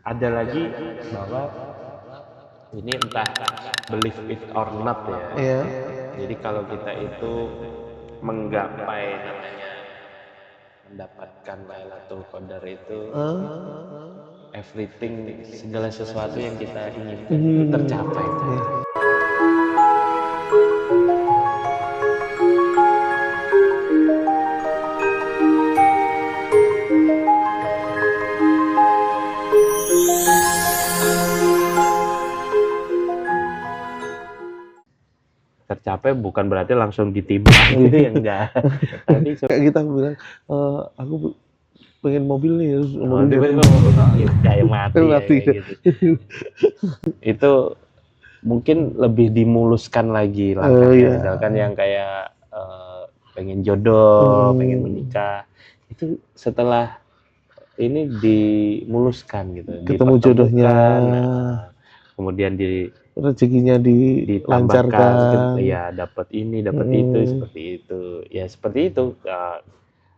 ada lagi bahwa ini entah believe it or not ya. Iya. Jadi kalau kita itu menggapai namanya mendapatkan Lailatul Qadar itu everything, segala sesuatu yang kita inginkan itu tercapai. Iya. Tercapai bukan berarti langsung ditimbang gitu ya, enggak. Tadi Kayak kita bilang, aku pengen mobil nih, terus mobil tiba-tiba kayak mati, mati. kayak gitu. Itu mungkin lebih dimuluskan lagi langkahnya. Iya. Misalkan yang kayak pengen jodoh, pengen menikah, itu setelah ini dimuluskan gitu, Ketemu dipertemukan, jodohnya, kemudian rezekinya ditambahkan, dilancarkan. ya dapat ini, dapat itu, seperti itu, ya seperti itu,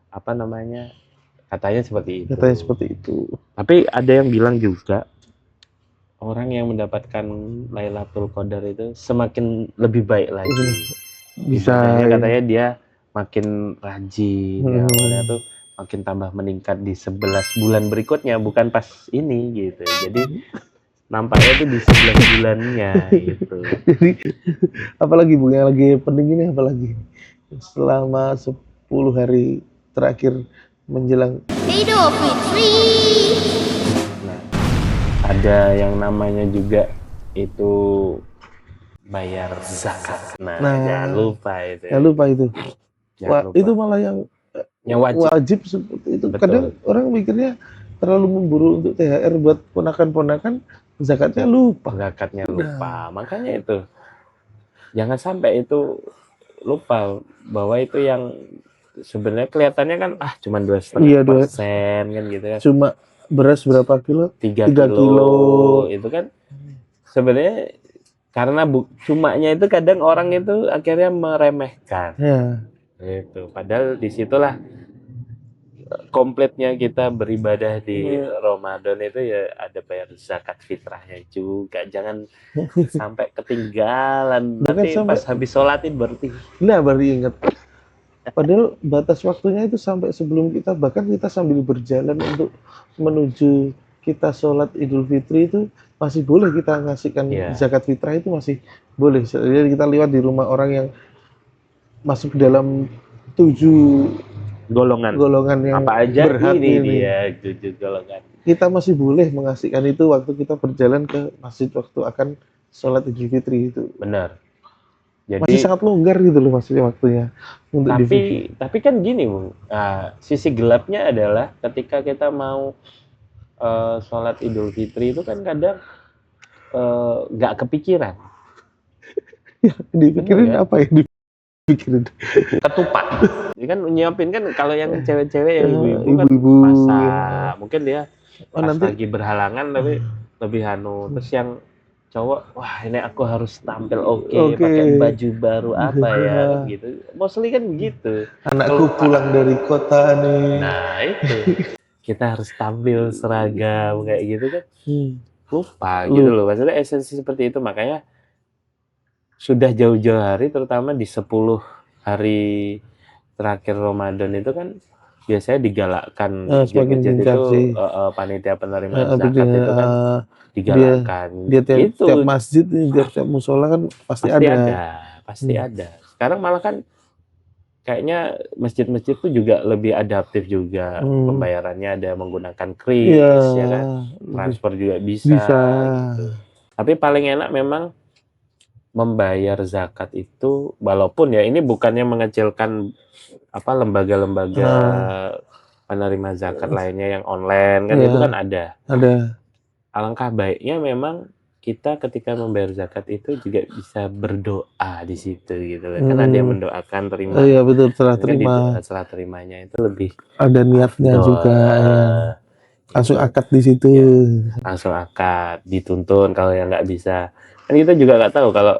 apa namanya, katanya seperti itu. Katanya seperti itu. Tapi ada yang bilang juga orang yang mendapatkan Lailatul Qadar itu semakin lebih baik lagi. Bisa. Ibadahnya katanya dia makin rajin, ya, awalnya tuh makin tambah meningkat di 11 bulan berikutnya, bukan pas ini gitu. Jadi nampaknya tuh di 11 bulannya gitu. Jadi apalagi Bu yang lagi penting ini, apalagi selama 10 hari terakhir menjelang Idul Fitri. Nah, ada yang namanya juga itu bayar zakat. Nah, jangan lupa itu. Jangan lupa itu. Jangan Wah, lupa. itu malah yang wajib seperti itu. Betul. Kadang orang mikirnya terlalu memburu untuk THR buat ponakan-ponakan, zakatnya lupa. Makanya itu jangan sampai itu lupa bahwa itu yang sebenarnya kelihatannya kan cuma 2,5% kan gitu kan. Cuma beras berapa kilo? 3 kilo. Itu kan sebenarnya karena cumanya itu kadang orang itu akhirnya meremehkan. Ya. Gitu. Padahal disitulah komplitnya kita beribadah di Ramadan itu ya ada bayar zakat fitrahnya juga. Jangan sampai ketinggalan. Nanti pas habis sholatin berarti. Nah, baru ingat. Padahal batas waktunya itu sampai sebelum kita, bahkan kita sambil berjalan untuk menuju kita sholat Idul Fitri itu masih boleh kita ngasihkan zakat fitrah, itu masih boleh. Jadi kita lewat di rumah orang yang masuk dalam 7 golongan yang apa aja berhak ini. Ya, 7 golongan. Kita masih boleh mengasihkan itu waktu kita berjalan ke masjid waktu akan sholat Idul Fitri itu. Benar. Jadi, masih sangat longgar gitu loh maksudnya waktunya. Untuk tapi kan gini, Bung. Sisi gelapnya adalah ketika kita mau sholat Idul Fitri itu kan kadang nggak kepikiran. Ya, dipikirin apa ya? Dipikirin ketupat. Dia kan nyiapin kan, kalau yang cewek-cewek yang ibu-ibu kan masak. Mungkin dia nanti lagi berhalangan tapi lebih terus yang cowok, wah ini aku harus tampil pakai baju baru apa ya gitu. Mostly kan begitu. Anakku pulang dari kota nih. Nah, itu. Kita harus tampil seragam kayak gitu kan. Lupa gitu loh. Maksudnya esensi seperti itu, makanya sudah jauh-jauh hari, terutama di 10 hari terakhir Ramadan itu kan biasanya digalakkan itu panitia penerima zakat itu kan digalakkan. Dia tiap masjid, tiap musola kan pasti ada. Sekarang malah kan kayaknya masjid-masjid itu juga lebih adaptif juga, pembayarannya ada menggunakan kris, ya kan, transfer juga bisa. Gitu. Tapi paling enak memang membayar zakat itu, walaupun ya ini bukannya mengecilkan lembaga-lembaga penerima zakat lainnya yang online kan, itu kan ada. Alangkah baiknya memang kita ketika membayar zakat itu juga bisa berdoa di situ gitu kan. Ada yang mendoakan terima. Iya betul, setelah terimanya itu lebih ada niatnya juga. Langsung akad di situ. Langsung akad, dituntun kalau yang nggak bisa. Kan kita juga nggak tahu kalau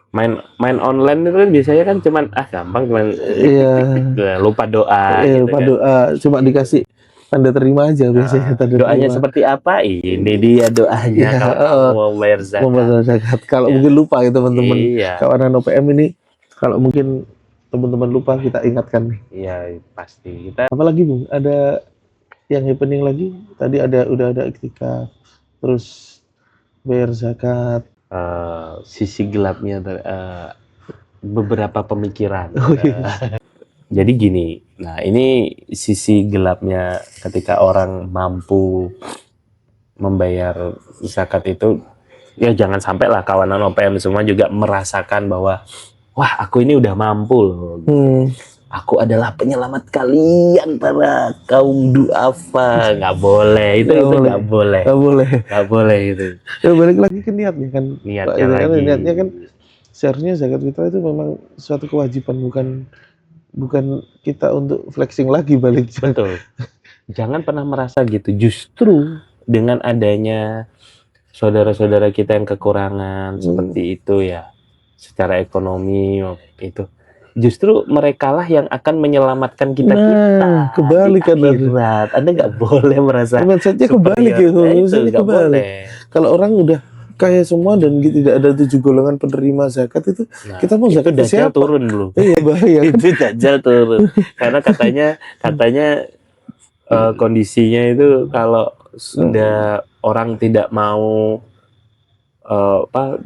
main online itu kan biasanya kan cuman gampang, cuman lupa doa gitu lupa kan. Doa, cuma dikasih tanda terima aja biasanya. Tanda Doanya terima. seperti apa? Ini dia doanya Iya, kalau kamu mau bayar zakat. Membayar zakat. Kalau Ya. mungkin lupa ya teman-teman, Iya. kawanan OPM ini, kalau mungkin teman-teman lupa kita ingatkan nih. Iya, pasti. Kita Apalagi Bung, ada yang happening lagi? Tadi udah ada iktikaf, terus bayar zakat. sisi gelapnya beberapa pemikiran. Oh, iya. Jadi gini, nah ini sisi gelapnya ketika orang mampu membayar zakat itu, ya jangan sampai lah kawanan OPM semua juga merasakan bahwa wah aku ini udah mampu loh. Aku adalah penyelamat kalian para kaum duafa. Nggak boleh, itu nggak boleh. Nggak boleh itu. Ya balik lagi ke niatnya kan. Niatnya lagi. Niatnya kan seharusnya zakat kita itu memang suatu kewajiban, bukan kita untuk flexing lagi balik. Betul. Jangan pernah merasa gitu. Justru dengan adanya saudara-saudara kita yang kekurangan seperti itu ya, secara ekonomi itu, justru merekalah yang akan menyelamatkan kita. Kebalik kan. Anda nggak boleh merasa mindsetnya kebalik gitu. Mindsetnya kebalik. Kalau orang udah kaya semua dan tidak ada 7 golongan penerima zakat itu, kita mau zakat ke siapa? Turun dulu. Iya bahaya. Itu Dajjal turun. Karena katanya kondisinya itu kalau sudah orang tidak mau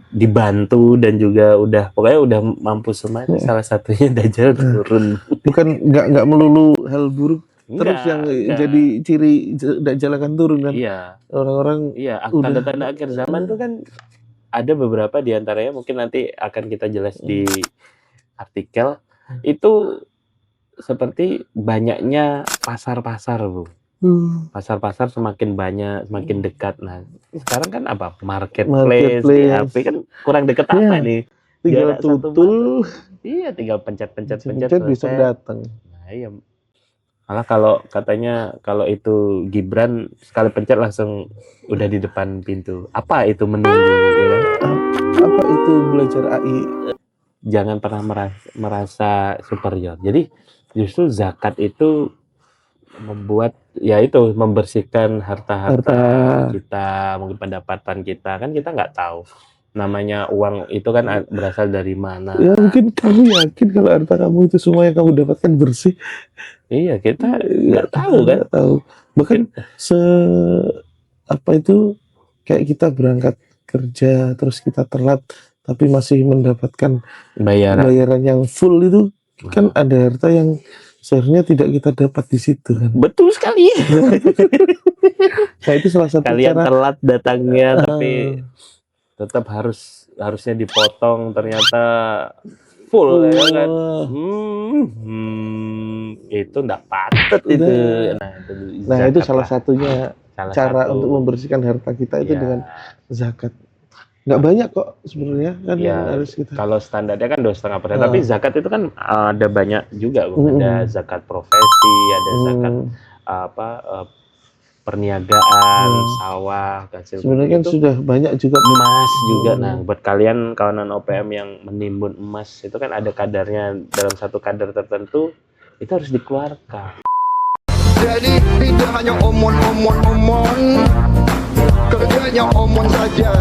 dibantu dan juga pokoknya udah mampu semuanya, salah satunya Dajjal turun. Bukan nggak melulu hal buruk terus yang jadi ciri Dajjal akan turun kan. Iya. Orang-orang tanda-tanda akhir zaman tuh kan ada beberapa diantaranya, mungkin nanti akan kita jelas di artikel. Itu seperti banyaknya pasar-pasar, Bu. Pasar-pasar semakin banyak, semakin dekat. Nah, sekarang kan apa? Marketplace. Di HP kan kurang dekat apa nih? Tinggal tutul. Iya, tinggal pencet bisa datang. Nah, iya. Malah kalau katanya kalau itu Gibran sekali pencet langsung udah di depan pintu. Apa itu menunggu? Ya? Apa itu belajar AI? Jangan pernah merasa superior. Jadi justru zakat itu membersihkan harta kita, mungkin pendapatan kita, kan kita nggak tahu namanya uang itu kan berasal dari mana. Ya mungkin kamu yakin kalau harta kamu itu semua yang kamu dapatkan bersih? Iya, kita nggak tahu kan. Nggak tahu. Bahkan kayak kita berangkat kerja terus kita telat tapi masih mendapatkan bayaran yang full itu kan ada harta yang seharusnya tidak kita dapat di situ kan. Betul sekali. Nah itu salah satu kalian cara telat datangnya tapi tetap harusnya dipotong, ternyata full ya kan. Itu enggak patut itu. Nah itu salah satunya cara untuk membersihkan harta kita itu dengan zakat. Nggak banyak kok sebenarnya kan yang harus kita. Kalau standarnya kan 2,5%, tapi zakat itu kan ada banyak juga, ada zakat profesi, ada zakat perniagaan, sawah, hasil. Sebenarnya kan sudah banyak juga emas juga. Nah, buat kalian kawanan OPM yang menimbun emas itu kan ada kadarnya, dalam satu kadar tertentu itu harus dikeluarkan. Jadi tidak hanya omon, kerjanya omon saja.